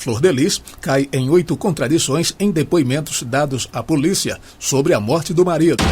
Flor de Lis cai em 8 contradições em depoimentos dados à polícia sobre a morte do marido.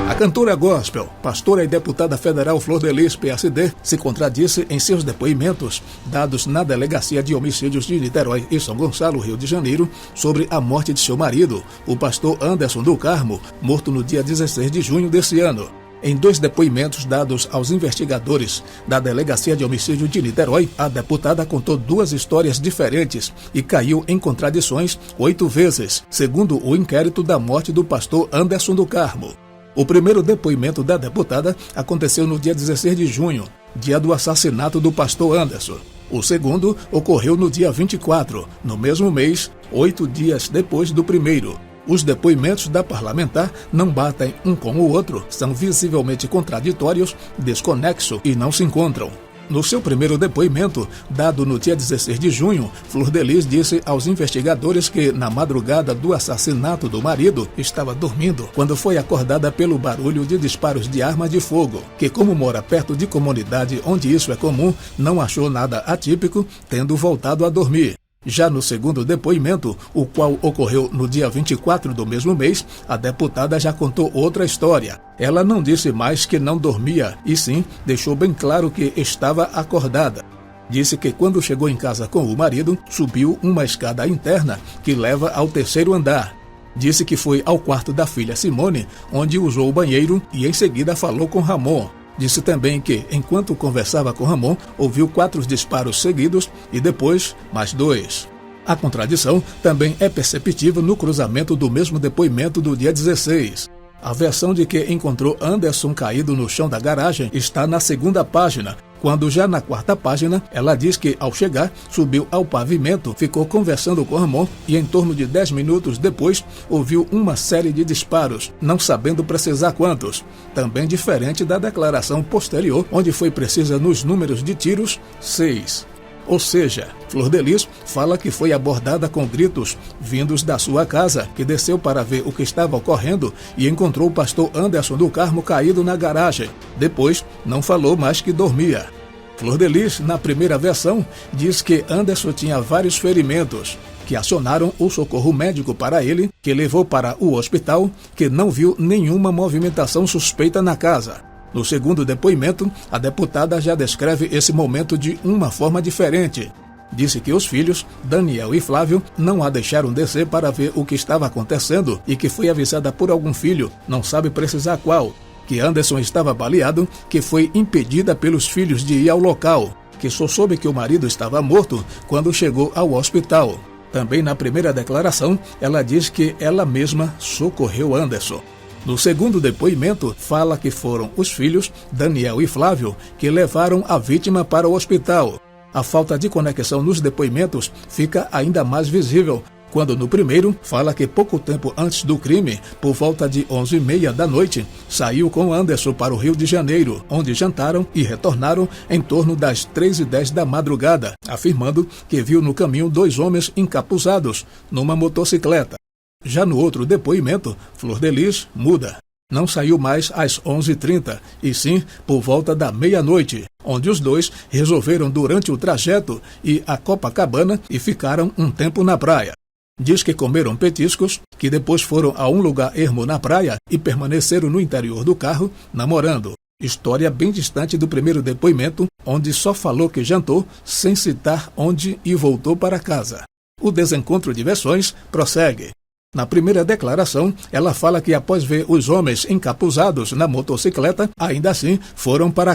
A cantora gospel, pastora e deputada federal Flor de Lis, PSD, se contradisse em seus depoimentos dados na Delegacia de Homicídios de Niterói e São Gonçalo, Rio de Janeiro, sobre a morte de seu marido, o pastor Anderson do Carmo, morto no dia 16 de junho desse ano. Em 2 depoimentos dados aos investigadores da Delegacia de Homicídio de Niterói, a deputada contou 2 histórias diferentes e caiu em contradições 8 vezes, segundo o inquérito da morte do pastor Anderson do Carmo. O primeiro depoimento da deputada aconteceu no dia 16 de junho, dia do assassinato do pastor Anderson. O segundo ocorreu no dia 24, no mesmo mês, 8 dias depois do primeiro. Os depoimentos da parlamentar não batem um com o outro, são visivelmente contraditórios, desconexos e não se encontram. No seu primeiro depoimento, dado no dia 16 de junho, Flor de Lis disse aos investigadores que, na madrugada do assassinato do marido, estava dormindo quando foi acordada pelo barulho de disparos de arma de fogo, que, como mora perto de comunidade onde isso é comum, não achou nada atípico, tendo voltado a dormir. Já no segundo depoimento, o qual ocorreu no dia 24 do mesmo mês, a deputada já contou outra história. Ela não disse mais que não dormia, e sim deixou bem claro que estava acordada. Disse que quando chegou em casa com o marido, subiu uma escada interna que leva ao 3º andar. Disse que foi ao quarto da filha Simone, onde usou o banheiro e em seguida falou com Ramon. Disse também que, enquanto conversava com Ramon, ouviu 4 disparos seguidos e depois mais 2. A contradição também é perceptível no cruzamento do mesmo depoimento do dia 16. A versão de que encontrou Anderson caído no chão da garagem está na 2ª página, quando já na 4ª página ela diz que, ao chegar, subiu ao pavimento, ficou conversando com Ramon e em torno de 10 minutos depois ouviu uma série de disparos, não sabendo precisar quantos. Também diferente da declaração posterior, onde foi precisa nos números de tiros, 6. Ou seja, Flor de Lis fala que foi abordada com gritos vindos da sua casa, que desceu para ver o que estava ocorrendo e encontrou o pastor Anderson do Carmo caído na garagem. Depois, não falou mais que dormia. Flor de Lis, na primeira versão, diz que Anderson tinha vários ferimentos, que acionaram o socorro médico para ele, que levou para o hospital, que não viu nenhuma movimentação suspeita na casa. No segundo depoimento, a deputada já descreve esse momento de uma forma diferente. Disse que os filhos, Daniel e Flávio, não a deixaram descer para ver o que estava acontecendo e que foi avisada por algum filho, não sabe precisar qual, que Anderson estava baleado, que foi impedida pelos filhos de ir ao local, que só soube que o marido estava morto quando chegou ao hospital. Também na primeira declaração, ela diz que ela mesma socorreu Anderson. No segundo depoimento, fala que foram os filhos, Daniel e Flávio, que levaram a vítima para o hospital. A falta de conexão nos depoimentos fica ainda mais visível, quando no primeiro fala que pouco tempo antes do crime, por volta de 11h30 da noite, saiu com Anderson para o Rio de Janeiro, onde jantaram e retornaram em torno das 3h10 da madrugada, afirmando que viu no caminho 2 homens encapuzados numa motocicleta. Já no outro depoimento, Flor de Lis muda. Não saiu mais às 11h30, e sim por volta da meia-noite, onde os 2 resolveram durante o trajeto ir a Copacabana e ficaram um tempo na praia. Diz que comeram petiscos, que depois foram a um lugar ermo na praia e permaneceram no interior do carro, namorando. História bem distante do primeiro depoimento, onde só falou que jantou, sem citar onde e voltou para casa. O desencontro de versões prossegue. Na primeira declaração, ela fala que após ver os homens encapuzados na motocicleta, ainda assim foram para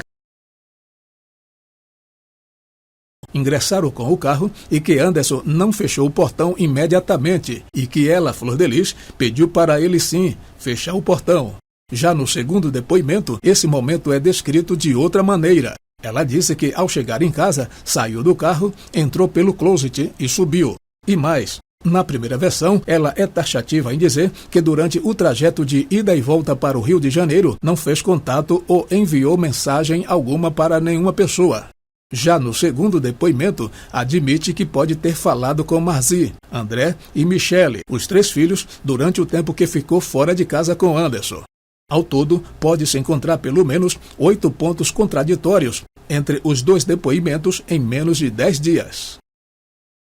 ingressaram com o carro e que Anderson não fechou o portão imediatamente e que ela, Flor de Lis, pediu para ele sim fechar o portão. Já no segundo depoimento, esse momento é descrito de outra maneira. Ela disse que ao chegar em casa, saiu do carro, entrou pelo closet e subiu. E mais, na primeira versão, ela é taxativa em dizer que durante o trajeto de ida e volta para o Rio de Janeiro não fez contato ou enviou mensagem alguma para nenhuma pessoa. Já no segundo depoimento, admite que pode ter falado com Marzi, André e Michele, os 3 filhos, durante o tempo que ficou fora de casa com Anderson. Ao todo, pode-se encontrar pelo menos 8 pontos contraditórios entre os dois depoimentos em menos de 10 dias.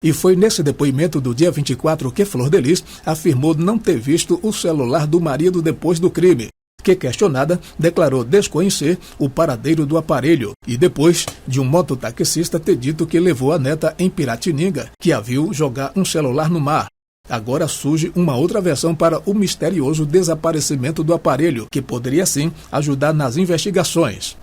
E foi nesse depoimento do dia 24 que Flor de Lis afirmou não ter visto o celular do marido depois do crime, que, questionada, declarou desconhecer o paradeiro do aparelho e depois de um mototaxista ter dito que levou a neta em Piratininga, que a viu jogar um celular no mar. Agora surge uma outra versão para o misterioso desaparecimento do aparelho, que poderia sim ajudar nas investigações.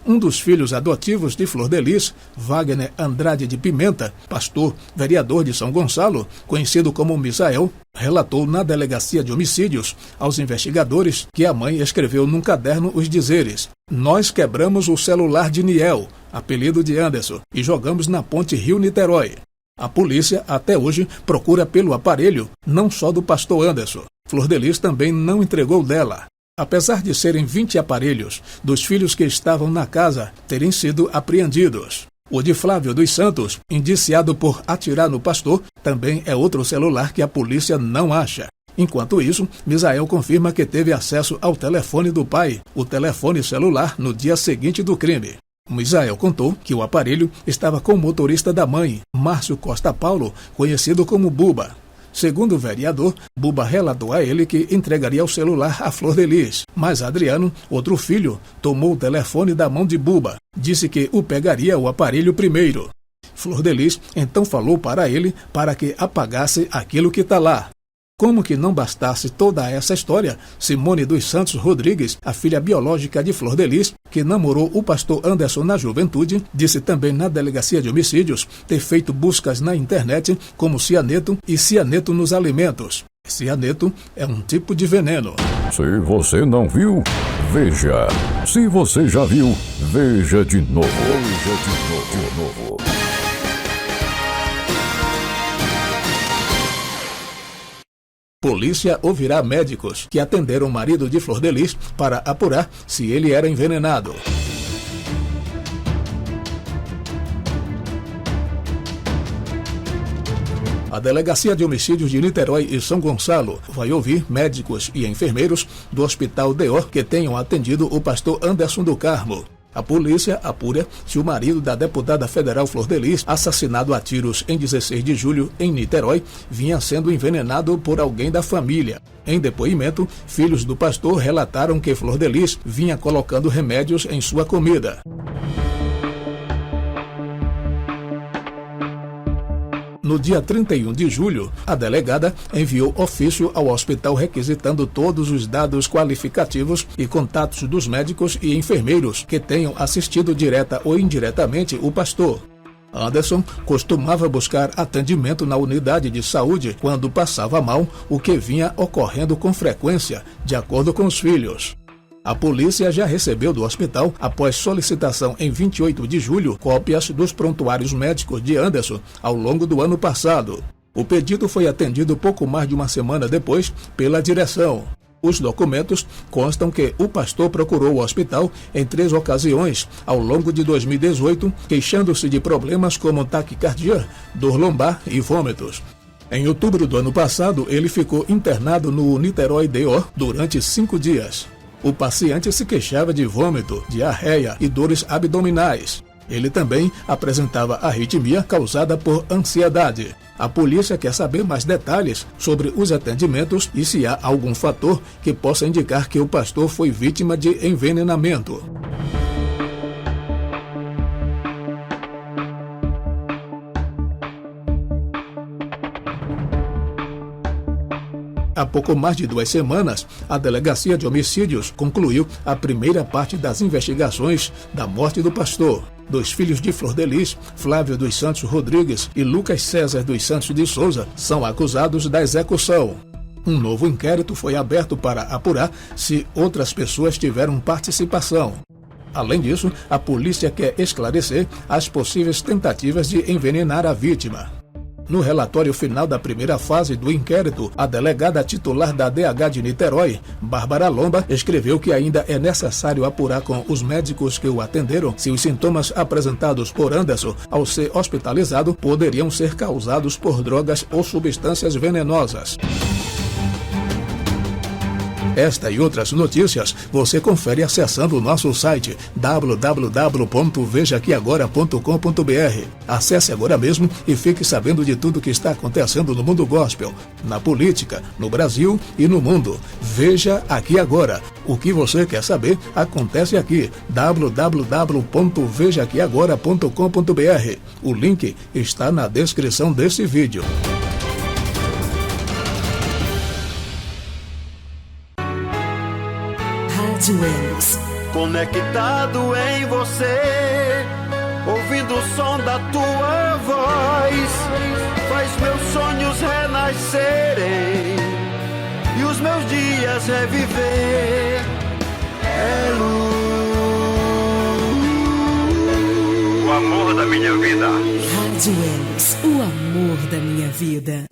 Um dos filhos adotivos de Flor de Lis, Wagner Andrade de Pimenta, pastor, vereador de São Gonçalo, conhecido como Misael, relatou na Delegacia de Homicídios aos investigadores que a mãe escreveu num caderno os dizeres: "Nós quebramos o celular de Niel, apelido de Anderson, e jogamos na ponte Rio-Niterói." A polícia, até hoje, procura pelo aparelho, não só do pastor Anderson. Flor de Lis também não entregou dela. Apesar de serem 20 aparelhos dos filhos que estavam na casa terem sido apreendidos. O de Flávio dos Santos, indiciado por atirar no pastor, também é outro celular que a polícia não acha. Enquanto isso, Misael confirma que teve acesso ao telefone do pai, o telefone celular, no dia seguinte do crime. Misael contou que o aparelho estava com o motorista da mãe, Márcio Costa Paulo, conhecido como Buba. Segundo o vereador, Buba relatou a ele que entregaria o celular a Flor de Lis, mas Adriano, outro filho, tomou o telefone da mão de Buba. Disse que o pegaria o aparelho primeiro. Flor de Lis então falou para ele para que apagasse aquilo que está lá. Como que não bastasse toda essa história, Simone dos Santos Rodrigues, a filha biológica de Flor de Lis, que namorou o pastor Anderson na juventude, disse também na Delegacia de Homicídios ter feito buscas na internet como cianeto e cianeto nos alimentos. Cianeto é um tipo de veneno. Se você não viu, veja. Se você já viu, veja de novo. Veja de novo. Polícia ouvirá médicos que atenderam o marido de Flor de Lis para apurar se ele era envenenado. A Delegacia de Homicídios de Niterói e São Gonçalo vai ouvir médicos e enfermeiros do Hospital DEOR que tenham atendido o pastor Anderson do Carmo. A polícia apura se o marido da deputada federal Flor de Lis, assassinado a tiros em 16 de julho em Niterói, vinha sendo envenenado por alguém da família. Em depoimento, filhos do pastor relataram que Flor de Lis vinha colocando remédios em sua comida. No dia 31 de julho, a delegada enviou ofício ao hospital requisitando todos os dados qualificativos e contatos dos médicos e enfermeiros que tenham assistido direta ou indiretamente o pastor. Anderson costumava buscar atendimento na unidade de saúde quando passava mal, o que vinha ocorrendo com frequência, de acordo com os filhos. A polícia já recebeu do hospital, após solicitação em 28 de julho, cópias dos prontuários médicos de Anderson ao longo do ano passado. O pedido foi atendido pouco mais de uma semana depois pela direção. Os documentos constam que o pastor procurou o hospital em 3 ocasiões ao longo de 2018, queixando-se de problemas como taquicardia, dor lombar e vômitos. Em outubro do ano passado, ele ficou internado no Niterói DEOR durante 5 dias. O paciente se queixava de vômito, diarreia e dores abdominais. Ele também apresentava arritmia causada por ansiedade. A polícia quer saber mais detalhes sobre os atendimentos e se há algum fator que possa indicar que o pastor foi vítima de envenenamento. Há pouco mais de 2 semanas, a Delegacia de Homicídios concluiu a primeira parte das investigações da morte do pastor. 2 filhos de Flor de Lis, Flávio dos Santos Rodrigues e Lucas César dos Santos de Souza, são acusados da execução. Um novo inquérito foi aberto para apurar se outras pessoas tiveram participação. Além disso, a polícia quer esclarecer as possíveis tentativas de envenenar a vítima. No relatório final da primeira fase do inquérito, a delegada titular da DH de Niterói, Bárbara Lomba, escreveu que ainda é necessário apurar com os médicos que o atenderam se os sintomas apresentados por Anderson ao ser hospitalizado poderiam ser causados por drogas ou substâncias venenosas. Esta e outras notícias você confere acessando o nosso site www.vejaaquiagora.com.br. Acesse agora mesmo e fique sabendo de tudo que está acontecendo no mundo gospel, na política, no Brasil e no mundo. Veja Aqui Agora. O que você quer saber acontece aqui. www.vejaaquiagora.com.br. O link está na descrição desse vídeo. Rádio Elos. Conectado em você, ouvindo o som da tua voz, faz meus sonhos renascerem e os meus dias reviver. É luz, o amor da minha vida. Rádio Elos, o amor da minha vida.